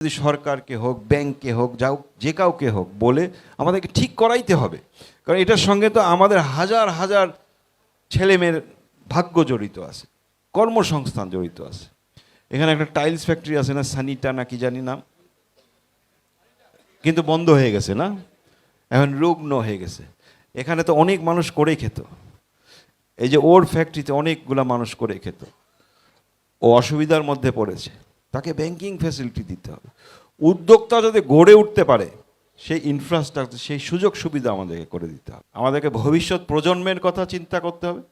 যদি সরকারকে হোক, ব্যাংককে হোক, যাও যে কাউকে হোক বলে আমাদেরকে ঠিক করাইতে হবে। কারণ এটার সঙ্গে তো আমাদের হাজার হাজার ছেলেমেয়ের ভাগ্য জড়িত আছে, কর্মসংস্থান জড়িত আছে। এখানে একটা টাইলস ফ্যাক্টরি আছে না, সানিটা না কি জানি নাম, কিন্তু বন্ধ হয়ে গেছে না, এখন রুগ্ন হয়ে গেছে। এখানে তো অনেক মানুষ করে খেত, এই যে ওর ফ্যাক্টরিতে অনেকগুলা মানুষ করে খেত, ও অসুবিধার মধ্যে পড়েছে, তাকে ব্যাংকিং ফ্যাসিলিটি দিতে হবে। উদ্যোক্তা যদি গড়ে উঠতে পারে, সেই ইনফ্রাস্ট্রাকচার, সেই সুযোগ সুবিধা আমাদেরকে করে দিতে হবে। আমাদেরকে ভবিষ্যৎ প্রজন্মের কথা চিন্তা করতে হবে,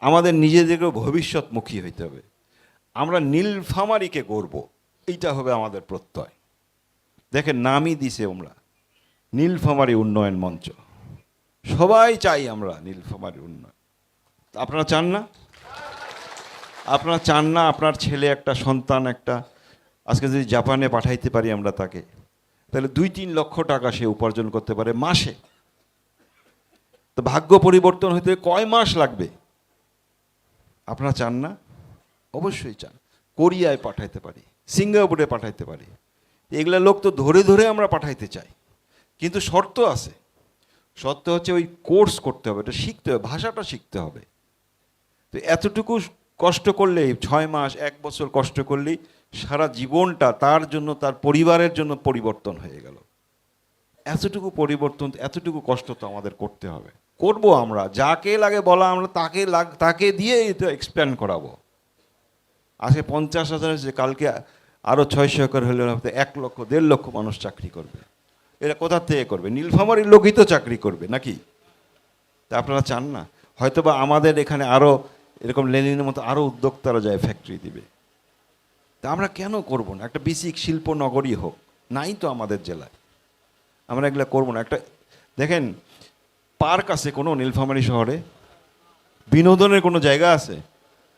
আমাদের নিজেদেরকেও ভবিষ্যৎমুখী হইতে হবে। আমরা নীলফামারীকে গড়ব, এইটা হবে আমাদের প্রত্যয়। দেখেন নামই দিছে আমরা নীলফামারী উন্নয়ন মঞ্চ। সবাই চাই আমরা নীলফামারী উন্নয়ন। আপনারা চান না? আপনারা চান না আপনার ছেলে একটা সন্তান একটা আজকে যদি জাপানে পাঠাইতে পারি আমরা তাকে, তাহলে 2-3 লক্ষ টাকা সে উপার্জন করতে পারে মাসে। তো ভাগ্য পরিবর্তন হইতে কয় মাস লাগবে? আপনারা চান না? অবশ্যই চান। কোরিয়ায় পাঠাইতে পারি, সিঙ্গাপুরে পাঠাইতে পারি, এগুলা লোক তো ধরে ধরে আমরা পাঠাইতে চাই। কিন্তু শর্ত আছে, শর্ত হচ্ছে ওই কোর্স করতে হবে, এটা শিখতে হবে, ভাষাটা শিখতে হবে। তো এতটুকু কষ্ট করলেই 6 মাস 1 বছর কষ্ট করলেই সারা জীবনটা তার জন্য, তার পরিবারের জন্য পরিবর্তন হয়ে গেল। এতটুকু পরিবর্তন, এতটুকু কষ্ট তো আমাদের করতে হবে। করব আমরা, যাকে লাগে বলা আমরা তাকে দিয়ে তো এক্সপ্যান্ড করাবো। আজকে 50,000 হয়েছে, কালকে আরও 600 একর হলে 1 লক্ষ 1.5 লক্ষ মানুষ চাকরি করবে। এরা কোথা থেকে করবে? নীলফামারীর লোকই তো চাকরি করবে নাকি? তা আপনারা চান না? হয়তোবা আমাদের এখানে আরও এরকম লেনিনের মতো আরও উদ্যোক্তারা যায় ফ্যাক্টরি দিবে। তা আমরা কেন করব না? একটা বেসিক শিল্প নগরী হোক, নাই তো আমাদের জেলায়, আমরা এগুলো করবো না? একটা দেখেন, পার্ক আছে কোনো নীলফামারী শহরে? বিনোদনের কোনো জায়গা আছে?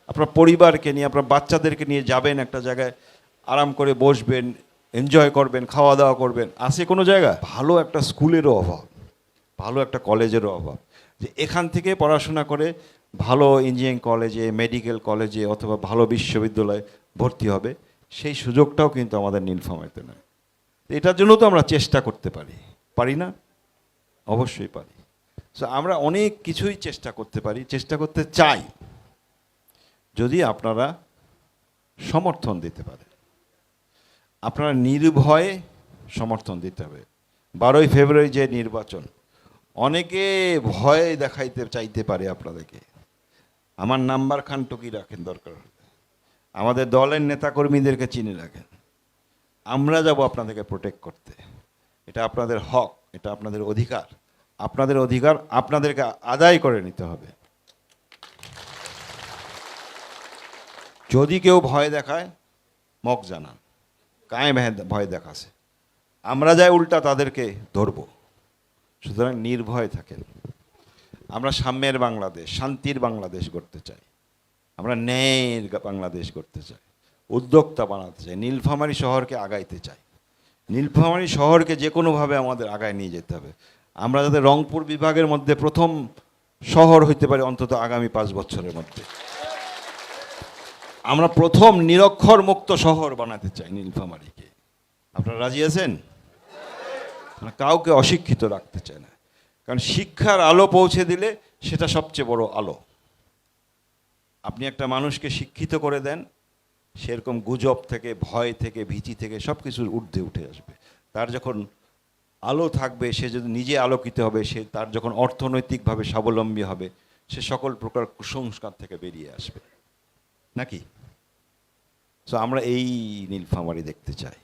আপনার পরিবারকে নিয়ে, আপনার বাচ্চাদেরকে নিয়ে যাবেন একটা জায়গায়, আরাম করে বসবেন, এনজয় করবেন, খাওয়া দাওয়া করবেন, আছে কোনো জায়গা? ভালো একটা স্কুলেরও অভাব, ভালো একটা কলেজেরও অভাব, যে এখান থেকে পড়াশোনা করে ভালো ইঞ্জিনিয়ারিং কলেজে, মেডিকেল কলেজে অথবা ভালো বিশ্ববিদ্যালয়ে ভর্তি হবে, সেই সুযোগটাও কিন্তু আমাদের নীলফামারীতে নয়। এটার জন্য তো আমরা চেষ্টা করতে পারি না? অবশ্যই পারি। সো আমরা অনেক কিছুই চেষ্টা করতে পারি, চেষ্টা করতে চাই, যদি আপনারা সমর্থন দিতে পারেন। আপনারা নির্ভয়ে সমর্থন দিতে হবে। 12ই ফেব্রুয়ারি যে নির্বাচন, অনেকে ভয় দেখাইতে চাইতে পারে আপনাদেরকে। আমার নাম্বার খান টুকি রাখেন দরকার হলে, আমাদের দলের নেতাকর্মীদেরকে চিনে রাখেন। আমরা যাব আপনাদেরকে প্রোটেক্ট করতে। এটা আপনাদের হক, এটা আপনাদের অধিকার। আপনাদের অধিকার আপনাদেরকে আদায় করে নিতে হবে। যদি কেউ ভয় দেখায়, মক জানান, কায়ে ভয় দেখাছে, আমরা যাই উল্টা তাদেরকে ধরব। সুতরাং নির্ভয় থাকেন। আমরা সাম্যের বাংলাদেশ, শান্তির বাংলাদেশ গড়তে চাই, আমরা ন্যায়ের বাংলাদেশ গড়তে চাই, উদ্যোক্তা বানাতে চাই, নীলফামারী শহরকে আগাইতে চাই। নীলফামারী শহরকে যে কোনোভাবে আমাদের আগায় নিয়ে যেতে হবে। আমরা যাতে রংপুর বিভাগের মধ্যে প্রথম শহর হইতে পারি অন্তত আগামী 5 বছরের মধ্যে। আমরা প্রথম নিরক্ষর মুক্ত শহর বানাতে চাই নীলফামারীকে। আপনারা রাজি আছেন? কাউকে অশিক্ষিত রাখতে চায় না, কারণ শিক্ষার আলো পৌঁছে দিলে সেটা সবচেয়ে বড় আলো। আপনি একটা মানুষকে শিক্ষিত করে দেন, সেরকম গুজব থেকে, ভয় থেকে, ভীতি থেকে সব কিছুর ঊর্ধ্বে উঠে আসবে। তার যখন আলো থাকবে, সে যদি নিজে আলোকিত হবে, সে তার যখন অর্থনৈতিকভাবে স্বাবলম্বী হবে, সে সকল প্রকার কুসংস্কার থেকে বেরিয়ে আসবে নাকি? সো আমরা এই নীলফামারী দেখতে চাই।